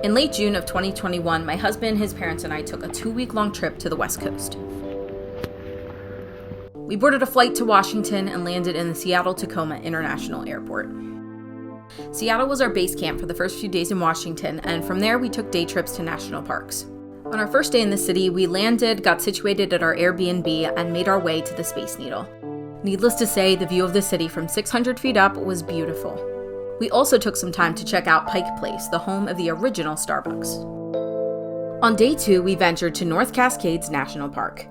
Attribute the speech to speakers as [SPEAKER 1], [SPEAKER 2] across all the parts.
[SPEAKER 1] In late June of 2021, my husband, his parents, and I took a 2-week-long trip to the West Coast. We boarded a flight to Washington and landed in the Seattle-Tacoma International Airport. Seattle was our base camp for the first few days in Washington, and from there we took day trips to national parks. On our first day in the city, we landed, got situated at our Airbnb, and made our way to the Space Needle. Needless to say, the view of the city from 600 feet up was beautiful. We also took some time to check out Pike Place, the home of the original Starbucks. On day 2, we ventured to North Cascades National Park.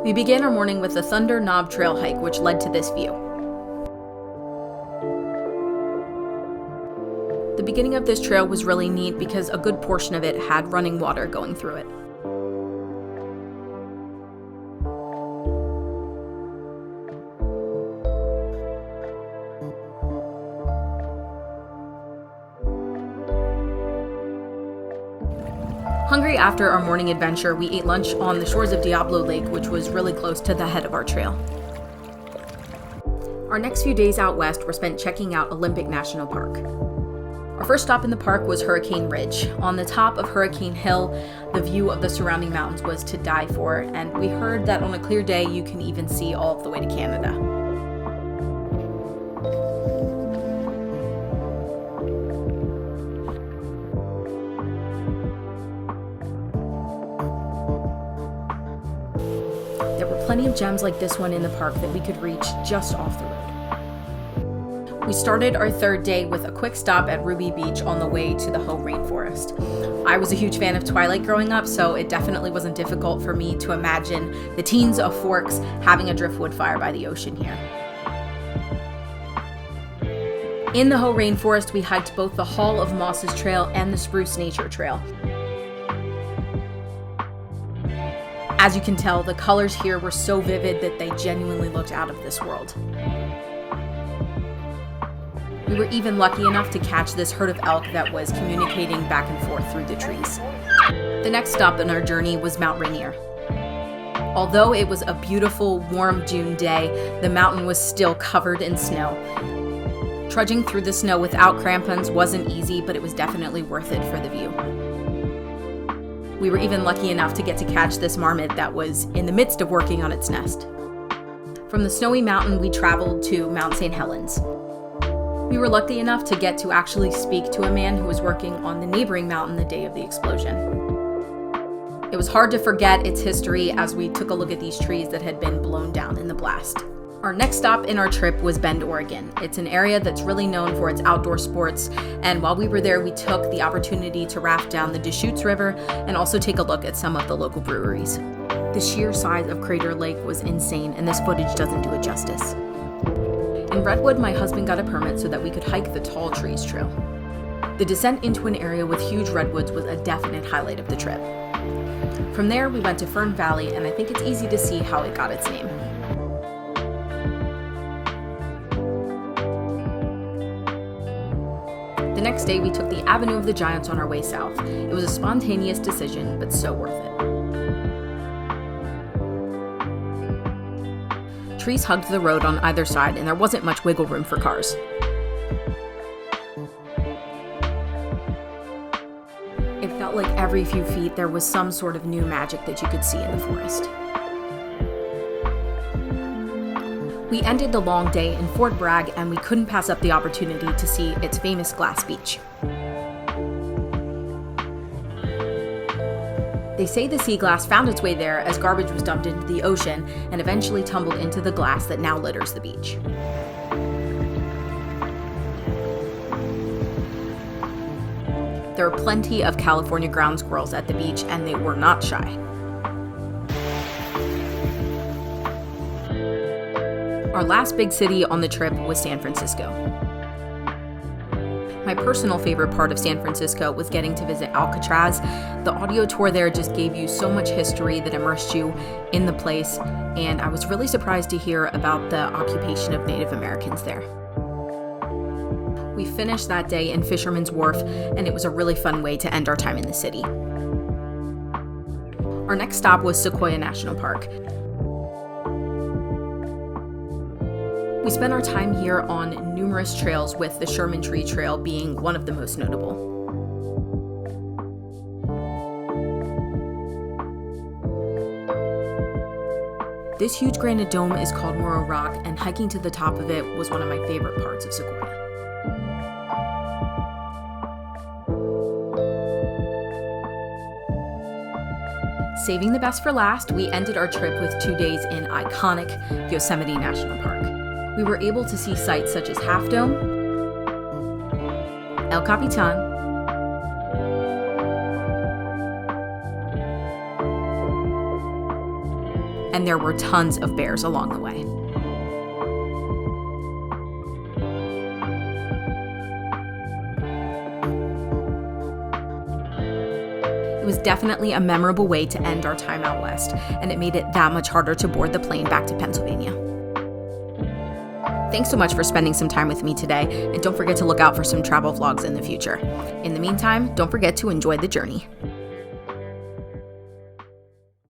[SPEAKER 1] We began our morning with the Thunder Knob Trail hike, which led to this view. The beginning of this trail was really neat because a good portion of it had running water going through it. Hungry after our morning adventure, we ate lunch on the shores of Diablo Lake, which was really close to the head of our trail. Our next few days out west were spent checking out Olympic National Park. Our first stop in the park was Hurricane Ridge. On the top of Hurricane Hill, the view of the surrounding mountains was to die for, and we heard that on a clear day you can even see all of the way to Canada. There were plenty of gems like this one in the park that we could reach just off the road. We started our third day with a quick stop at Ruby Beach on the way to the Hoh Rainforest. I was a huge fan of Twilight growing up, so it definitely wasn't difficult for me to imagine the teens of Forks having a driftwood fire by the ocean here. In the Hoh Rainforest, we hiked both the Hall of Mosses Trail and the Spruce Nature Trail. As you can tell, the colors here were so vivid that they genuinely looked out of this world. We were even lucky enough to catch this herd of elk that was communicating back and forth through the trees. The next stop in our journey was Mount Rainier. Although it was a beautiful, warm June day, the mountain was still covered in snow. Trudging through the snow without crampons wasn't easy, but it was definitely worth it for the view. We were even lucky enough to get to catch this marmot that was in the midst of working on its nest. From the snowy mountain, we traveled to Mount St Helens. We were lucky enough to get to actually speak to a man who was working on the neighboring mountain the day of the explosion. It was hard to forget its history as we took a look at these trees that had been blown down in the blast. Our next stop in our trip was Bend, Oregon. It's an area that's really known for its outdoor sports, and while we were there, we took the opportunity to raft down the Deschutes River and also take a look at some of the local breweries. The sheer size of Crater Lake was insane, and this footage doesn't do it justice. In Redwood, my husband got a permit so that we could hike the Tall Trees Trail. The descent into an area with huge redwoods was a definite highlight of the trip. From there, we went to Fern Valley, and I think it's easy to see how it got its name. The next day, we took the Avenue of the Giants on our way south. It was a spontaneous decision, but so worth it. Trees hugged the road on either side, and there wasn't much wiggle room for cars. It felt like every few feet there was some sort of new magic that you could see in the forest. We ended the long day in Fort Bragg, and we couldn't pass up the opportunity to see its famous glass beach. They say the sea glass found its way there as garbage was dumped into the ocean and eventually tumbled into the glass that now litters the beach. There were plenty of California ground squirrels at the beach, and they were not shy. Our last big city on the trip was San Francisco. My personal favorite part of San Francisco was getting to visit Alcatraz. The audio tour there just gave you so much history that immersed you in the place, and I was really surprised to hear about the occupation of Native Americans there. We finished that day in Fisherman's Wharf, and it was a really fun way to end our time in the city. Our next stop was Sequoia National Park. We spent our time here on numerous trails, with the Sherman Tree Trail being one of the most notable. This huge granite dome is called Morro Rock, and hiking to the top of it was one of my favorite parts of Sequoia. Saving the best for last, we ended our trip with 2 days in iconic Yosemite National Park. We were able to see sights such as Half Dome, El Capitan, and there were tons of bears along the way. It was definitely a memorable way to end our time out west, and it made it that much harder to board the plane back to Pennsylvania. Thanks so much for spending some time with me today, and don't forget to look out for some travel vlogs in the future. In the meantime, don't forget to enjoy the journey.